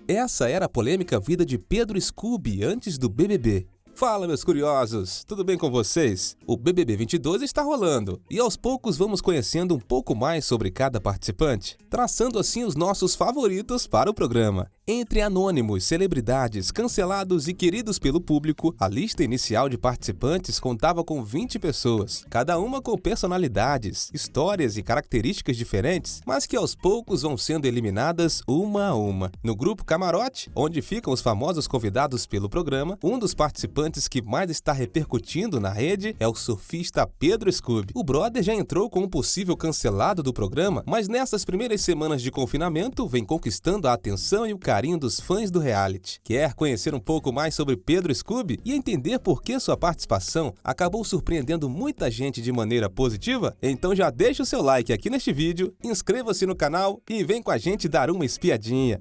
Essa era a polêmica vida de Pedro Scooby antes do BBB. Fala, meus curiosos! Tudo bem com vocês? O BBB 22 está rolando e aos poucos vamos conhecendo um pouco mais sobre cada participante, traçando assim os nossos favoritos para o programa. Entre anônimos, celebridades, cancelados e queridos pelo público, a lista inicial de participantes contava com 20 pessoas, cada uma com personalidades, histórias e características diferentes, mas que aos poucos vão sendo eliminadas uma a uma. No grupo Camarote, onde ficam os famosos convidados pelo programa, um dos participantes que mais está repercutindo na rede é o surfista Pedro Scooby. O brother já entrou como possível cancelado do programa, mas nessas primeiras semanas de confinamento vem conquistando a atenção e o carinho dos fãs do reality. Quer conhecer um pouco mais sobre Pedro Scooby e entender por que sua participação acabou surpreendendo muita gente de maneira positiva? Então já deixa o seu like aqui neste vídeo, inscreva-se no canal e vem com a gente dar uma espiadinha.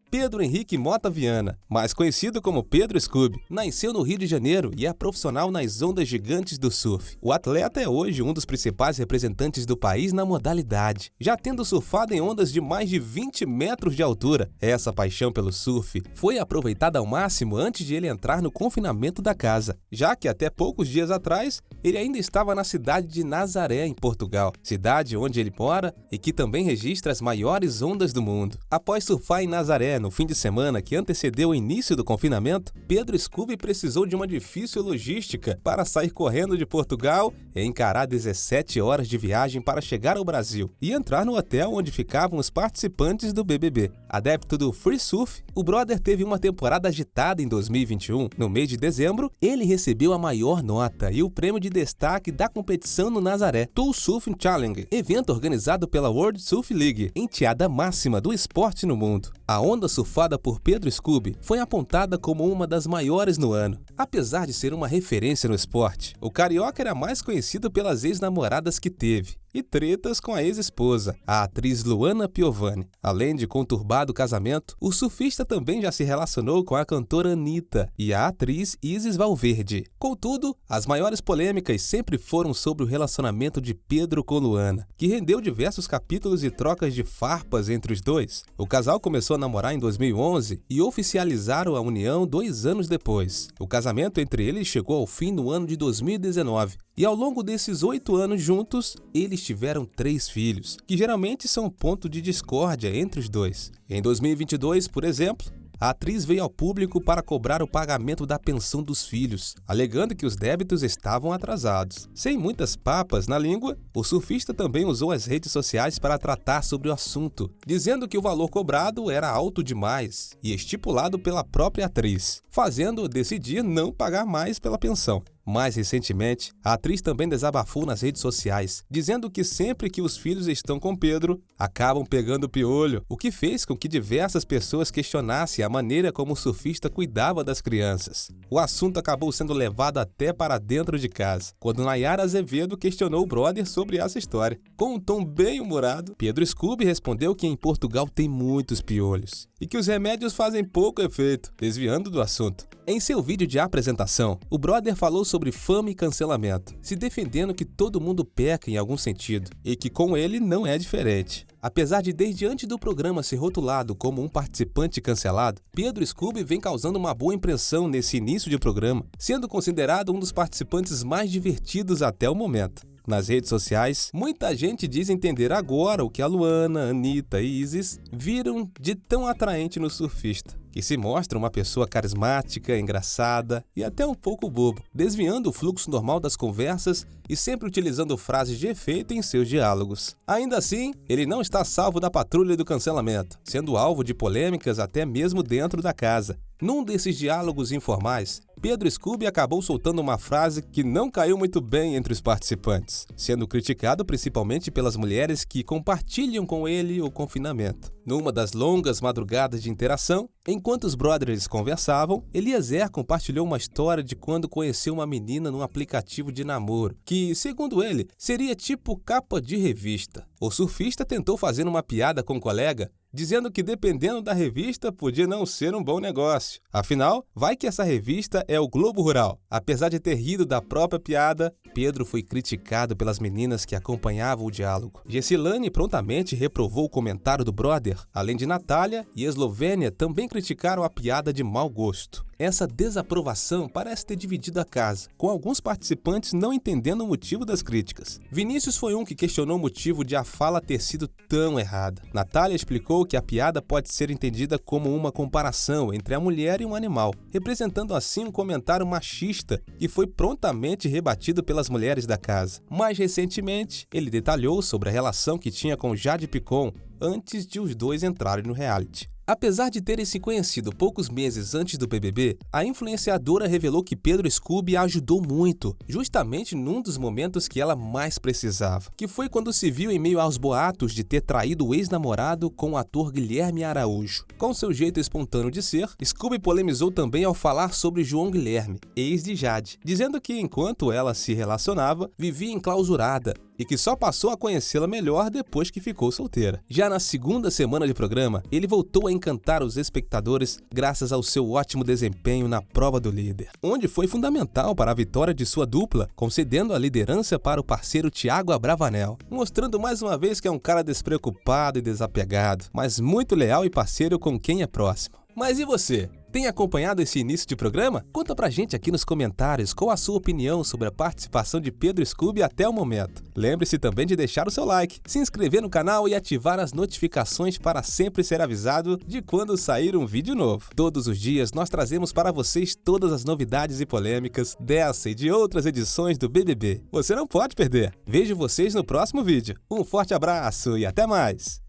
Pedro Henrique Mota Viana, mais conhecido como Pedro Scooby, nasceu no Rio de Janeiro e é profissional nas ondas gigantes do surf. O atleta é hoje um dos principais representantes do país na modalidade, já tendo surfado em ondas de mais de 20 metros de altura. Essa paixão pelo surf foi aproveitada ao máximo antes de ele entrar no confinamento da casa, já que até poucos dias atrás ele ainda estava na cidade de Nazaré, em Portugal, cidade onde ele mora e que também registra as maiores ondas do mundo. Após surfar em Nazaré no fim de semana que antecedeu o início do confinamento, Pedro Scooby precisou de uma difícil logística para sair correndo de Portugal e encarar 17 horas de viagem para chegar ao Brasil e entrar no hotel onde ficavam os participantes do BBB. Adepto do free surf, o brother teve uma temporada agitada em 2021. No mês de dezembro, ele recebeu a maior nota e o prêmio de destaque da competição no Nazaré, Tour Surfing Challenge, evento organizado pela World Surf League, enteada máxima do esporte no mundo. A onda surfada por Pedro Scooby foi apontada como uma das maiores no ano. Apesar de ser uma referência no esporte, o carioca era mais conhecido pelas ex-namoradas que teve e tretas com a ex-esposa, a atriz Luana Piovani. Além de conturbado casamento, o surfista também já se relacionou com a cantora Anitta e a atriz Isis Valverde. Contudo, as maiores polêmicas sempre foram sobre o relacionamento de Pedro com Luana, que rendeu diversos capítulos e trocas de farpas entre os dois. O casal começou a namorar em 2011 e oficializaram a união 2 anos depois. O casamento entre eles chegou ao fim no ano de 2019 e ao longo desses 8 anos juntos, eles tiveram 3 filhos, que geralmente são ponto de discórdia entre os dois. Em 2022, por exemplo, a atriz veio ao público para cobrar o pagamento da pensão dos filhos, alegando que os débitos estavam atrasados. Sem muitas papas na língua, o surfista também usou as redes sociais para tratar sobre o assunto, dizendo que o valor cobrado era alto demais e estipulado pela própria atriz, fazendo-o decidir não pagar mais pela pensão. Mais recentemente, a atriz também desabafou nas redes sociais, dizendo que sempre que os filhos estão com Pedro, acabam pegando piolho, o que fez com que diversas pessoas questionassem a maneira como o surfista cuidava das crianças. O assunto acabou sendo levado até para dentro de casa, quando Nayara Azevedo questionou o brother sobre essa história. Com um tom bem humorado, Pedro Scooby respondeu que em Portugal tem muitos piolhos e que os remédios fazem pouco efeito, desviando do assunto. Em seu vídeo de apresentação, o brother falou sobre fama e cancelamento, se defendendo que todo mundo peca em algum sentido e que com ele não é diferente. Apesar de desde antes do programa ser rotulado como um participante cancelado, Pedro Scooby vem causando uma boa impressão nesse início de programa, sendo considerado um dos participantes mais divertidos até o momento. Nas redes sociais, muita gente diz entender agora o que a Luana, Anitta e Isis viram de tão atraente no surfista, que se mostra uma pessoa carismática, engraçada e até um pouco bobo, desviando o fluxo normal das conversas e sempre utilizando frases de efeito em seus diálogos. Ainda assim, ele não está salvo da patrulha do cancelamento, sendo alvo de polêmicas até mesmo dentro da casa. Num desses diálogos informais, Pedro Scooby acabou soltando uma frase que não caiu muito bem entre os participantes, sendo criticado principalmente pelas mulheres que compartilham com ele o confinamento. Numa das longas madrugadas de interação, Enquanto os brothers conversavam, Eliezer compartilhou uma história de quando conheceu uma menina num aplicativo de namoro, que, segundo ele, seria tipo capa de revista. O surfista tentou fazer uma piada com o colega, dizendo que dependendo da revista podia não ser um bom negócio. Afinal, vai que essa revista é o Globo Rural. Apesar de ter rido da própria piada, Pedro foi criticado pelas meninas que acompanhavam o diálogo. Gessilane prontamente reprovou o comentário do brother. Além de Natália e Eslovênia também criticaram a piada de mau gosto. Essa desaprovação parece ter dividido a casa, com alguns participantes não entendendo o motivo das críticas. Vinícius foi um que questionou o motivo de a fala ter sido tão errada. Natália explicou que a piada pode ser entendida como uma comparação entre a mulher e um animal, representando assim um comentário machista que foi prontamente rebatido pelas mulheres da casa. Mais recentemente, ele detalhou sobre a relação que tinha com Jade Picon antes de os dois entrarem no reality. Apesar de terem se conhecido poucos meses antes do BBB, a influenciadora revelou que Pedro Scooby a ajudou muito, justamente num dos momentos que ela mais precisava, que foi quando se viu em meio aos boatos de ter traído o ex-namorado com o ator Guilherme Araújo. Com seu jeito espontâneo de ser, Scooby polemizou também ao falar sobre João Guilherme, ex de Jade, dizendo que enquanto ela se relacionava, vivia enclausurada e que só passou a conhecê-la melhor depois que ficou solteira. Já na segunda semana de programa, ele voltou a encantar os espectadores graças ao seu ótimo desempenho na prova do líder, onde foi fundamental para a vitória de sua dupla, concedendo a liderança para o parceiro Thiago Abravanel, mostrando mais uma vez que é um cara despreocupado e desapegado, mas muito leal e parceiro com quem é próximo. Mas e você? Tem acompanhado esse início de programa? Conta pra gente aqui nos comentários qual a sua opinião sobre a participação de Pedro Scooby até o momento. Lembre-se também de deixar o seu like, se inscrever no canal e ativar as notificações para sempre ser avisado de quando sair um vídeo novo. Todos os dias nós trazemos para vocês todas as novidades e polêmicas dessa e de outras edições do BBB. Você não pode perder. Vejo vocês no próximo vídeo. Um forte abraço e até mais!